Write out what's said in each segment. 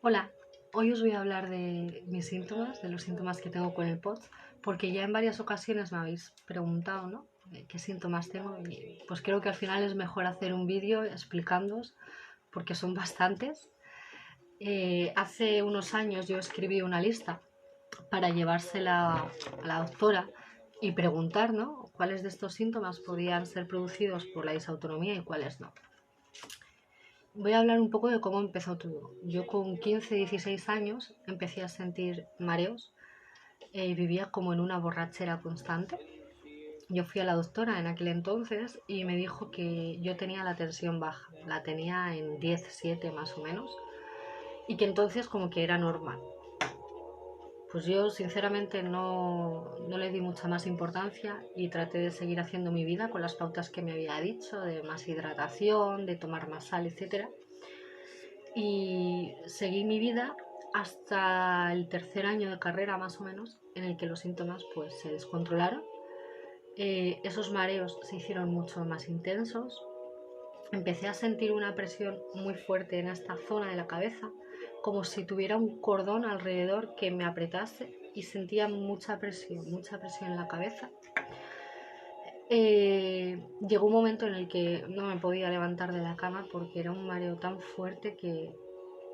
Hola, hoy os voy a hablar de mis síntomas, de los síntomas que tengo con el POTS, porque ya en varias ocasiones me habéis preguntado, ¿no? ¿Qué síntomas tengo? Y pues creo que al final es mejor hacer un vídeo explicándoos, porque son bastantes. Hace unos años yo escribí una lista para llevársela a la doctora y preguntar, ¿no? ¿Cuáles de estos síntomas podían ser producidos por la disautonomía y cuáles no? Voy a hablar un poco de cómo empezó todo. Yo con 15, 16 años empecé a sentir mareos y vivía como en una borrachera constante. Yo fui a la doctora en aquel entonces y me dijo que yo tenía la tensión baja, la tenía en 10,7 más o menos, y que entonces como que era normal. Pues yo sinceramente no le di mucha más importancia y traté de seguir haciendo mi vida con las pautas que me había dicho, de más hidratación, de tomar más sal, etcétera. Y seguí mi vida hasta el tercer año de carrera más o menos, en el que los síntomas pues se descontrolaron. Esos mareos se hicieron mucho más intensos. Empecé a sentir una presión muy fuerte en esta zona de la cabeza, como si tuviera un cordón alrededor que me apretase, y sentía mucha presión en la cabeza. Llegó un momento en el que no me podía levantar de la cama porque era un mareo tan fuerte que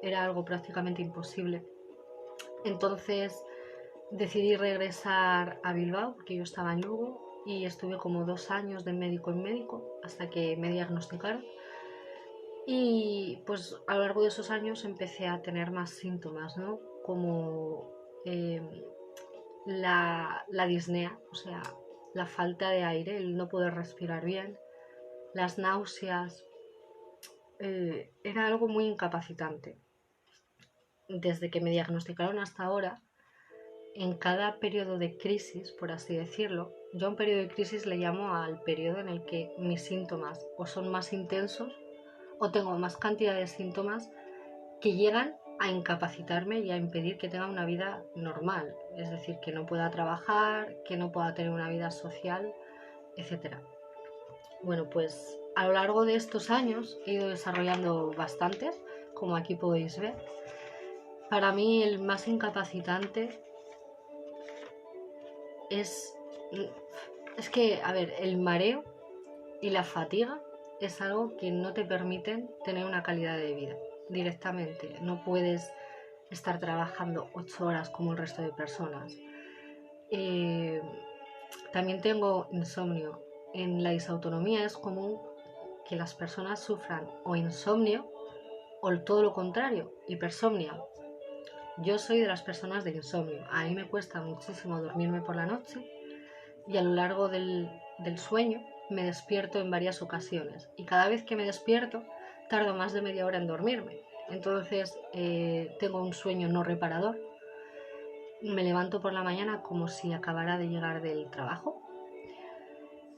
era algo prácticamente imposible. Entonces decidí regresar a Bilbao porque yo estaba en Lugo y estuve como 2 años de médico en médico hasta que me diagnosticaron. Y pues a lo largo de esos años empecé a tener más síntomas, ¿no? Como eh, la disnea, o sea, la falta de aire, el no poder respirar bien, las náuseas. Era algo muy incapacitante. Desde que me diagnosticaron hasta ahora, en cada periodo de crisis, por así decirlo, yo a un periodo de crisis le llamo al periodo en el que mis síntomas o son más intensos o tengo más cantidad de síntomas que llegan a incapacitarme y a impedir que tenga una vida normal, es decir, que no pueda trabajar, que no pueda tener una vida social, etcétera. Bueno, pues a lo largo de estos años he ido desarrollando bastantes, como aquí podéis ver. Para mí el más incapacitante es, es que, a ver, el mareo y la fatiga es algo que no te permiten tener una calidad de vida directamente. No puedes estar trabajando 8 horas como el resto de personas. Eh, También tengo insomnio. En la disautonomía es común que las personas sufran o insomnio o todo lo contrario, hipersomnia. Yo soy de las personas de insomnio. A mí me cuesta muchísimo dormirme por la noche y a lo largo del sueño me despierto en varias ocasiones. Y cada vez que me despierto tardo más de media hora en dormirme. Entonces tengo un sueño no reparador. Me levanto por la mañana como si acabara de llegar del trabajo.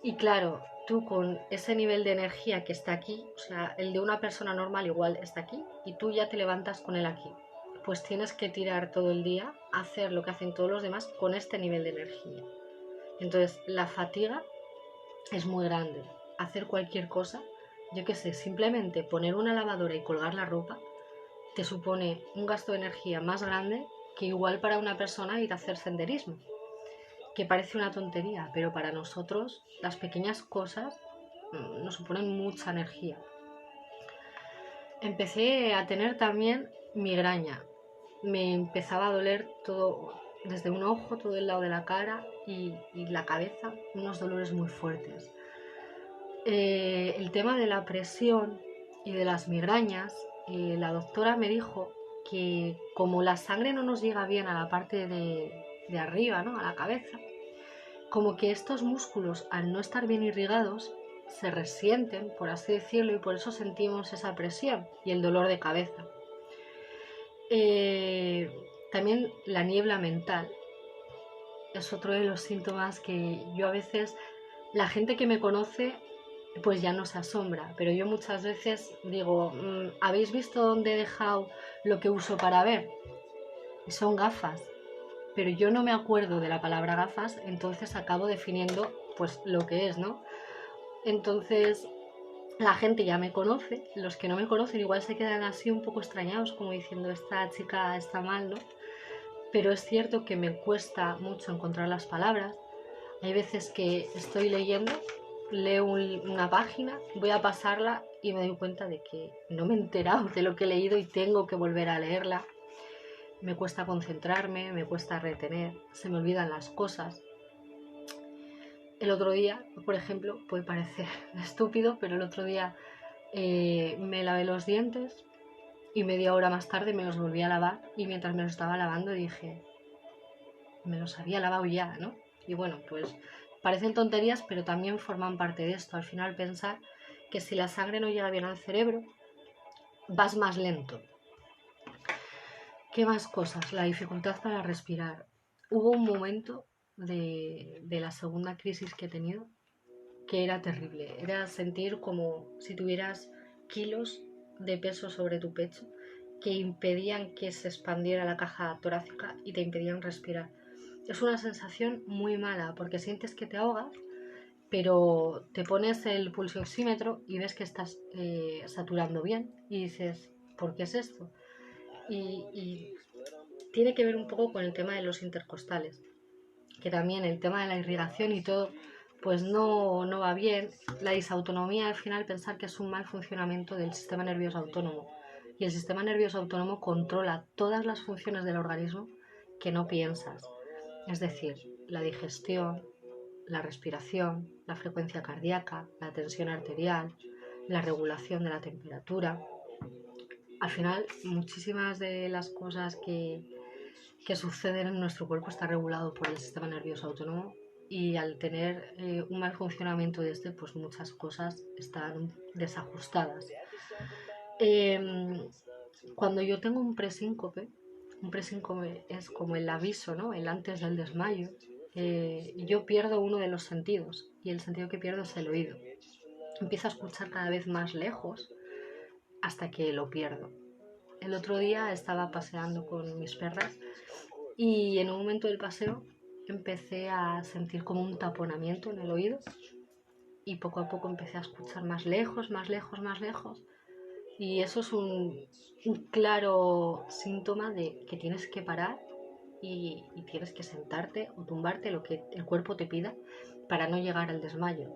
Y claro, tú con ese nivel de energía que está aquí, o sea, el de una persona normal igual está aquí, y tú ya te levantas con él aquí. Pues tienes que tirar todo el día a hacer lo que hacen todos los demás con este nivel de energía. Entonces, la fatiga es muy grande. Hacer cualquier cosa, yo qué sé, simplemente poner una lavadora y colgar la ropa, te supone un gasto de energía más grande que igual para una persona ir a hacer senderismo, que parece una tontería, pero para nosotros las pequeñas cosas nos suponen mucha energía. Empecé a tener también migraña. Me empezaba a doler todo, desde un ojo, todo el lado de la cara y la cabeza, unos dolores muy fuertes. El tema de la presión y de las migrañas, la doctora me dijo que como la sangre no nos llega bien a la parte de arriba, ¿no? A la cabeza, como que estos músculos, al no estar bien irrigados, se resienten, por así decirlo, y por eso sentimos esa presión y el dolor de cabeza. Eh, También la niebla mental es otro de los síntomas que yo a veces, la gente que me conoce, pues ya no se asombra, pero yo muchas veces digo, ¿habéis visto dónde he dejado lo que uso para ver? Y son gafas, pero yo no me acuerdo de la palabra gafas, entonces acabo definiendo pues lo que es, ¿no? Entonces La gente ya me conoce, los que no me conocen igual se quedan así un poco extrañados, como diciendo, esta chica está mal, ¿no? Pero es cierto que me cuesta mucho encontrar las palabras. Hay veces que estoy leyendo, leo una página, voy a pasarla y me doy cuenta de que no me he enterado de lo que he leído y tengo que volver a leerla. Me cuesta concentrarme, me cuesta retener, se me olvidan las cosas. El otro día, por ejemplo, puede parecer estúpido, pero el otro día me lavé los dientes y media hora más tarde me los volví a lavar y mientras me los estaba lavando dije, me los había lavado ya, ¿no? Y bueno, pues parecen tonterías, pero también forman parte de esto. Al final pensar que si la sangre no llega bien al cerebro, vas más lento. ¿Qué más cosas? La dificultad para respirar. Hubo un momento de la segunda crisis que he tenido que era terrible. Era sentir como si tuvieras kilos de peso sobre tu pecho que impedían que se expandiera la caja torácica y te impedían respirar. Es una sensación muy mala porque sientes que te ahogas, pero te pones el pulso oxímetro y ves que estás saturando bien y dices, ¿por qué es esto? Y tiene que ver un poco con el tema de los intercostales, que también el tema de la irrigación y todo, pues no va bien. La disautonomía, al final, pensar que es un mal funcionamiento del sistema nervioso autónomo. Y el sistema nervioso autónomo controla todas las funciones del organismo que no piensas. Es decir, la digestión, la respiración, la frecuencia cardíaca, la tensión arterial, la regulación de la temperatura. Al final, muchísimas de las cosas que suceden en nuestro cuerpo está regulado por el sistema nervioso autónomo y al tener un mal funcionamiento de este, pues muchas cosas están desajustadas. Cuando yo tengo un presíncope es como el aviso, ¿no? El antes del desmayo. Yo pierdo uno de los sentidos y el sentido que pierdo es el oído. Empiezo a escuchar cada vez más lejos hasta que lo pierdo. El otro día estaba paseando con mis perras y en un momento del paseo empecé a sentir como un taponamiento en el oído y poco a poco empecé a escuchar más lejos, más lejos, más lejos. Y eso es un claro síntoma de que tienes que parar y tienes que sentarte o tumbarte, lo que el cuerpo te pida, para no llegar al desmayo.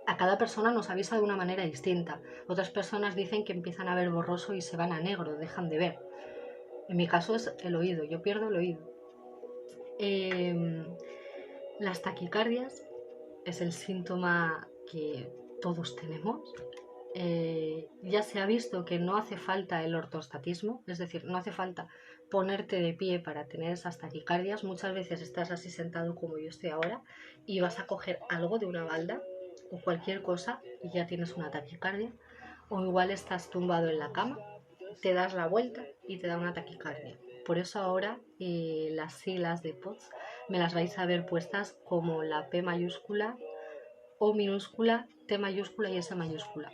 A cada persona nos avisa de una manera distinta. Otras personas dicen que empiezan a ver borroso y se van a negro, dejan de ver. En mi caso es el oído, yo pierdo el oído. Las taquicardias es el síntoma que todos tenemos. Ya se ha visto que no hace falta el ortostatismo, es decir, no hace falta ponerte de pie para tener esas taquicardias. Muchas veces estás así sentado como yo estoy ahora y vas a coger algo de una balda o cualquier cosa y ya tienes una taquicardia. O igual estás tumbado en la cama, te das la vuelta y te da una taquicardia. Por eso ahora las siglas de POTS me las vais a ver puestas como la P mayúscula, O minúscula, T mayúscula y S mayúscula,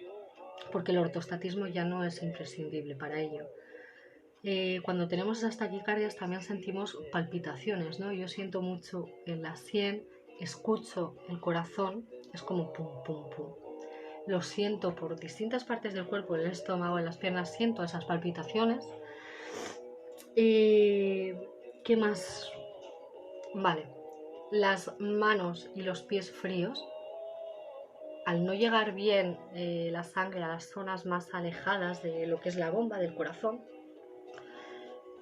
porque el ortostatismo ya no es imprescindible para ello. Cuando tenemos esas taquicardias también sentimos palpitaciones, ¿no? Yo siento mucho en la sien, escucho el corazón, es como pum, pum, pum. Lo siento por distintas partes del cuerpo, en el estómago, en las piernas, siento esas palpitaciones. ¿Qué más? Vale, las manos y los pies fríos. Al no llegar bien la sangre a las zonas más alejadas de lo que es la bomba del corazón,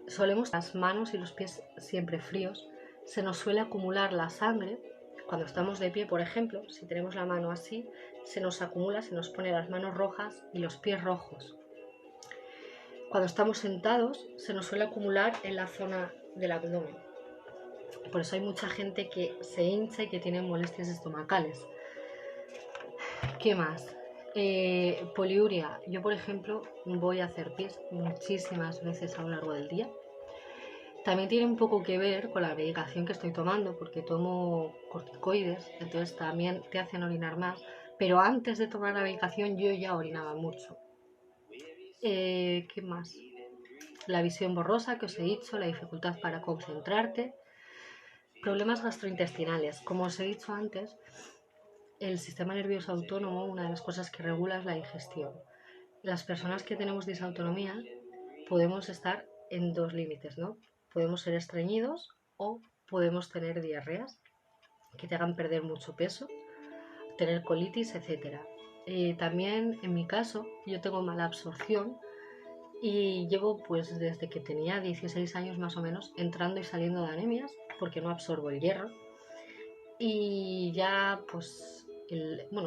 solemos las manos y los pies siempre fríos. Se nos suele acumular la sangre. Cuando estamos de pie, por ejemplo, si tenemos la mano así, se nos acumula, se nos pone las manos rojas y los pies rojos. Cuando estamos sentados, se nos suele acumular en la zona del abdomen. Por eso hay mucha gente que se hincha y que tiene molestias estomacales. ¿Qué más? Poliuria. Yo, por ejemplo, voy a hacer pis muchísimas veces a lo largo del día. También tiene un poco que ver con la medicación que estoy tomando, porque tomo corticoides, entonces también te hacen orinar más. Pero antes de tomar la medicación yo ya orinaba mucho. ¿Qué más? La visión borrosa que os he dicho, la dificultad para concentrarte, problemas gastrointestinales. Como os he dicho antes, el sistema nervioso autónomo, una de las cosas que regula es la digestión. Las personas que tenemos disautonomía podemos estar en dos límites, ¿no? Podemos ser estreñidos o podemos tener diarreas que te hagan perder mucho peso, tener colitis, etc. También en mi caso yo tengo mala absorción y llevo pues desde que tenía 16 años más o menos entrando y saliendo de anemias porque no absorbo el hierro. Y ya pues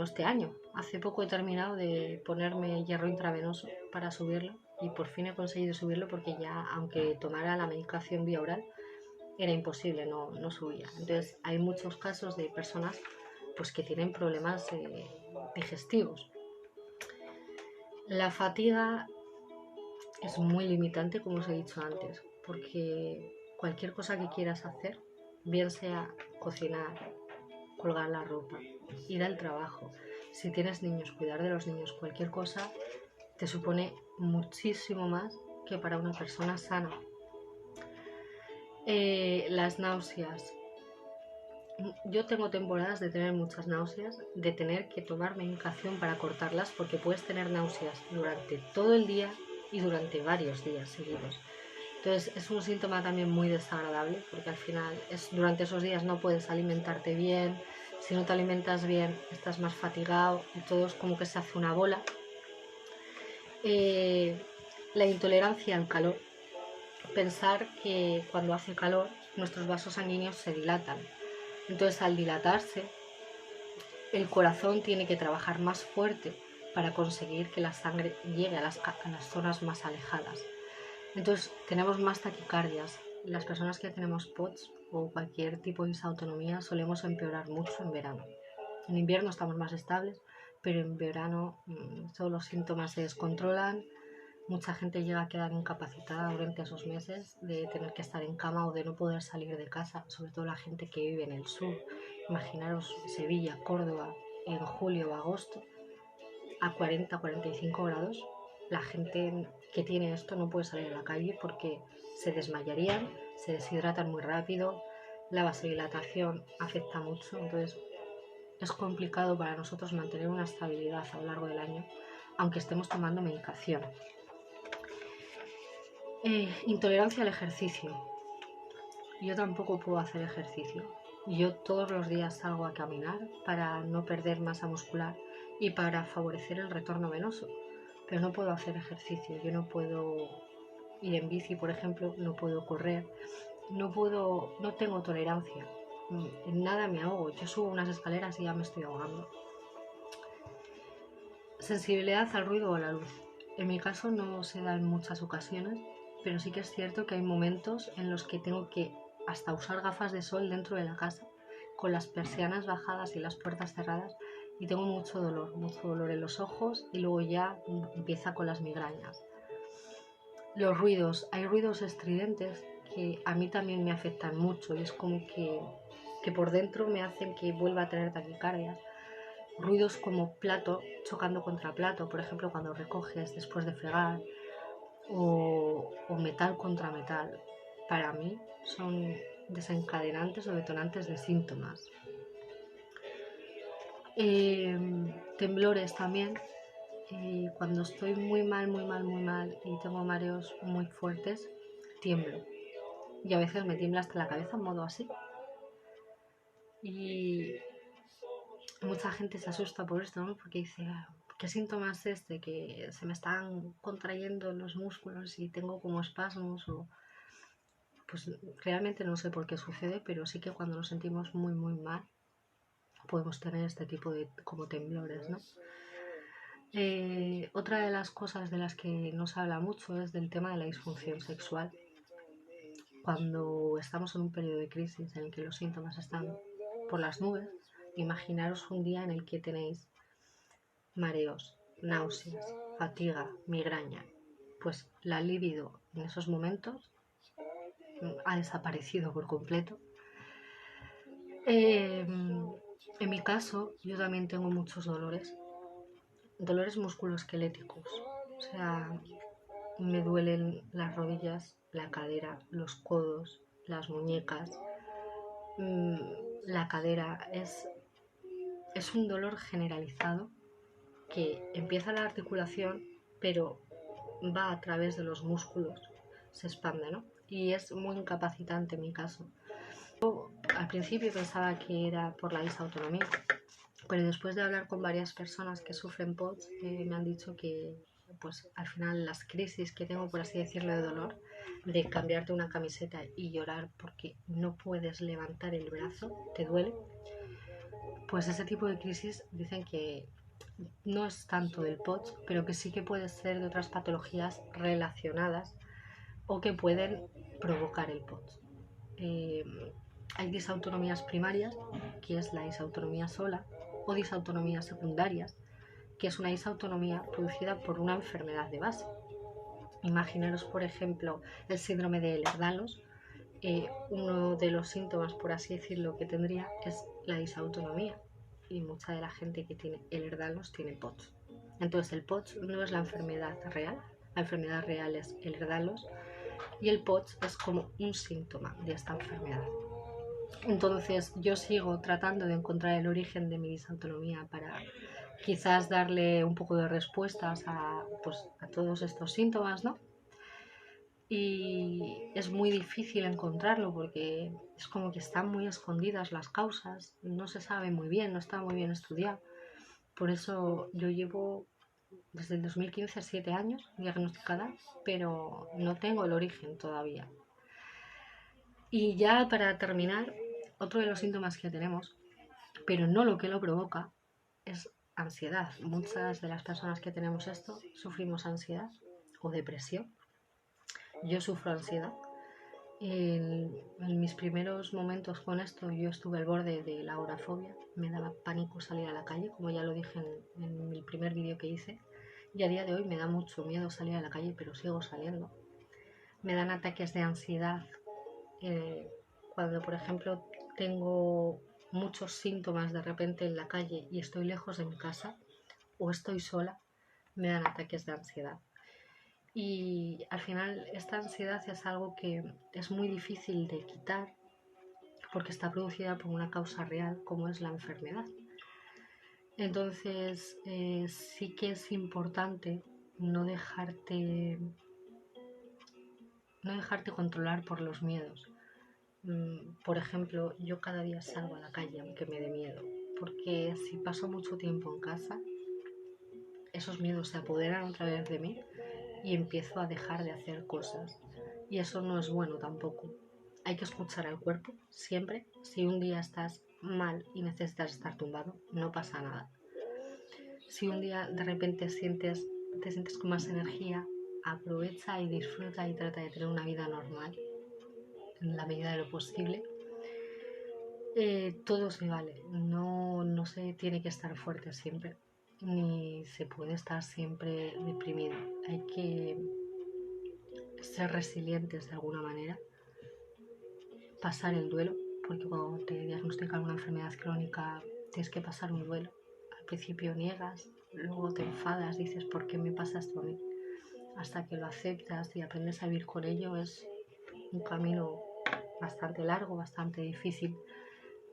este año, hace poco he terminado de ponerme hierro intravenoso para subirlo y por fin he conseguido subirlo porque ya aunque tomara la medicación vía oral era imposible, no subía. Entonces hay muchos casos de personas pues que tienen problemas digestivos. La fatiga es muy limitante, como os he dicho antes, porque cualquier cosa que quieras hacer, bien sea cocinar, colgar la ropa, ir al trabajo, si tienes niños, cuidar de los niños, cualquier cosa te supone muchísimo más que para una persona sana. Las náuseas. Yo tengo temporadas de tener muchas náuseas, de tener que tomar medicación para cortarlas, porque puedes tener náuseas durante todo el día y durante varios días seguidos. Entonces es un síntoma también muy desagradable, porque al final durante esos días no puedes alimentarte bien, si no te alimentas bien estás más fatigado y todo es como que se hace una bola. La intolerancia al calor. Pensar que cuando hace calor nuestros vasos sanguíneos se dilatan. Entonces al dilatarse el corazón tiene que trabajar más fuerte para conseguir que la sangre llegue a las zonas más alejadas. Entonces tenemos más taquicardias. Las personas que tenemos POTS o cualquier tipo de disautonomía solemos empeorar mucho en verano. En invierno estamos más estables, pero en verano todos los síntomas se descontrolan. Mucha gente llega a quedar incapacitada durante esos meses de tener que estar en cama o de no poder salir de casa, sobre todo la gente que vive en el sur. Imaginaros Sevilla, Córdoba, en julio o agosto, a 40-45 grados. La gente que tiene esto no puede salir a la calle porque se desmayarían, se deshidratan muy rápido, la vasodilatación afecta mucho, entonces es complicado para nosotros mantener una estabilidad a lo largo del año, aunque estemos tomando medicación. Intolerancia al ejercicio. Yo tampoco puedo hacer ejercicio. Yo todos los días salgo a caminar para no perder masa muscular y para favorecer el retorno venoso, pero no puedo hacer ejercicio. Yo no puedo ir en bici, por ejemplo, no puedo correr, no tengo tolerancia. En nada me ahogo. Yo subo unas escaleras y ya me estoy ahogando. Sensibilidad al ruido o a la luz. En mi caso no se da en muchas ocasiones, pero sí que es cierto que hay momentos en los que tengo que hasta usar gafas de sol dentro de la casa, con las persianas bajadas y las puertas cerradas, y tengo mucho dolor en los ojos y luego ya empieza con las migrañas. Los ruidos, hay ruidos estridentes que a mí también me afectan mucho y es como que por dentro me hacen que vuelva a tener taquicardias. Ruidos como plato chocando contra plato, por ejemplo cuando recoges después de fregar, o metal contra metal, para mí son desencadenantes o detonantes de síntomas. Temblores también. Cuando estoy muy mal y tengo mareos muy fuertes, tiemblo. Y a veces me tiembla hasta la cabeza en modo así. Y mucha gente se asusta por esto, ¿no? Porque dice, ¿qué síntoma es este? Que se me están contrayendo los músculos y tengo como espasmos o... Pues realmente no sé por qué sucede, pero sí que cuando nos sentimos muy mal podemos tener este tipo de como temblores, ¿no? Otra de las cosas de las que no se habla mucho es del tema de la disfunción sexual. Cuando estamos en un periodo de crisis en el que los síntomas están por las nubes, imaginaros un día en el que tenéis mareos, náuseas, fatiga, migraña. Pues la libido en esos momentos ha desaparecido por completo. En mi caso, yo también tengo muchos dolores musculoesqueléticos. O sea, me duelen las rodillas, la cadera, los codos, las muñecas, la cadera. es un dolor generalizado que empieza en la articulación, pero va a través de los músculos, se expande, ¿no? Y es muy incapacitante en mi caso. Yo al principio pensaba que era por la disautonomía, pero después de hablar con varias personas que sufren POTS, me han dicho que pues al final las crisis que tengo, por así decirlo, de dolor, de cambiarte una camiseta y llorar porque no puedes levantar el brazo, te duele, pues ese tipo de crisis dicen que no es tanto del POTS, pero que sí que puede ser de otras patologías relacionadas o que pueden provocar el POTS. Eh, Hay disautonomías primarias, que es la disautonomía sola, o disautonomías secundarias, que es una disautonomía producida por una enfermedad de base. Imaginaros, por ejemplo, el síndrome de Ehlers-Danlos. Uno de los síntomas, por así decirlo, que tendría es la disautonomía. Y mucha de la gente que tiene Ehlers-Danlos tiene POTS. Entonces, el POTS no es la enfermedad real. La enfermedad real es Ehlers-Danlos y el POTS es como un síntoma de esta enfermedad. Entonces yo sigo tratando de encontrar el origen de mi disautonomía para quizás darle un poco de respuestas pues, a todos estos síntomas, ¿no? Y es muy difícil encontrarlo porque es como que están muy escondidas las causas, no se sabe muy bien, no está muy bien estudiado. Por eso yo llevo desde el 2015 7 años diagnosticada, pero no tengo el origen todavía. Y ya para terminar, otro de los síntomas que tenemos, pero no lo que lo provoca, es ansiedad. Muchas de las personas que tenemos esto sufrimos ansiedad o depresión. Yo sufro ansiedad. En mis primeros momentos con esto yo estuve al borde de la agorafobia. Me daba pánico salir a la calle, como ya lo dije en el primer vídeo que hice. Y a día de hoy me da mucho miedo salir a la calle, pero sigo saliendo. Me dan ataques de ansiedad cuando, por ejemplo, tengo muchos síntomas de repente en la calle y estoy lejos de mi casa o estoy sola, me dan ataques de ansiedad. Y al final esta ansiedad es algo que es muy difícil de quitar porque está producida por una causa real como es la enfermedad. Entonces sí que es importante no dejarte controlar por los miedos. Por ejemplo, yo cada día salgo a la calle aunque me dé miedo, porque si paso mucho tiempo en casa, esos miedos se apoderan otra vez de mí y empiezo a dejar de hacer cosas. Y eso no es bueno tampoco. Hay que escuchar al cuerpo siempre. Si un día estás mal y necesitas estar tumbado, no pasa nada. Si un día de repente te sientes con más energía, aprovecha y disfruta y trata de tener una vida normal en la medida de lo posible. Todo se vale, no se tiene que estar fuerte siempre, ni se puede estar siempre deprimido. Hay que ser resilientes de alguna manera, pasar el duelo, porque cuando te diagnostican una enfermedad crónica tienes que pasar un duelo. Al principio niegas, luego te enfadas, dices ¿por qué me pasa esto a mí? Hasta que lo aceptas y aprendes a vivir con ello es un camino bastante largo, bastante difícil,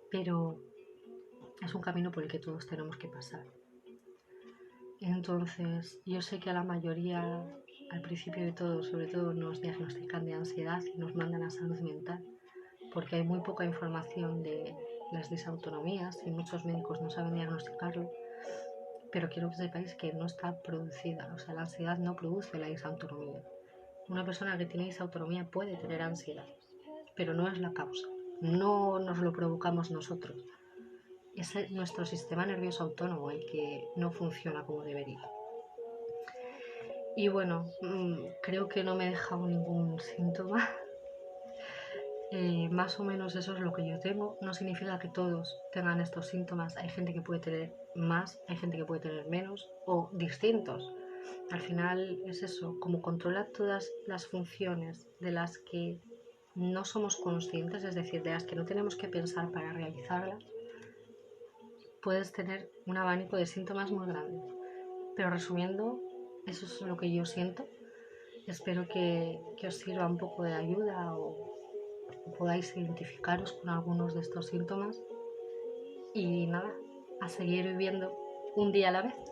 pero es un camino por el que todos tenemos que pasar. Entonces, yo sé que a la mayoría, al principio de todo, sobre todo nos diagnostican de ansiedad y nos mandan a salud mental, porque hay muy poca información de las disautonomías y muchos médicos no saben diagnosticarlo, pero quiero que sepáis que no está producida, o sea, la ansiedad no produce la disautonomía. Una persona que tiene disautonomía puede tener ansiedad, pero no es la causa, no nos lo provocamos nosotros. Es nuestro sistema nervioso autónomo el que no funciona como debería. Y bueno, creo que no me he dejado ningún síntoma. Más o menos eso es lo que yo tengo. No significa que todos tengan estos síntomas. Hay gente que puede tener más, hay gente que puede tener menos o distintos. Al final es eso, como controla todas las funciones de las que no somos conscientes, es decir, de las que no tenemos que pensar para realizarlas, puedes tener un abanico de síntomas muy grande. Pero resumiendo, eso es lo que yo siento. Espero que os sirva un poco de ayuda o podáis identificaros con algunos de estos síntomas. Y nada, a seguir viviendo un día a la vez.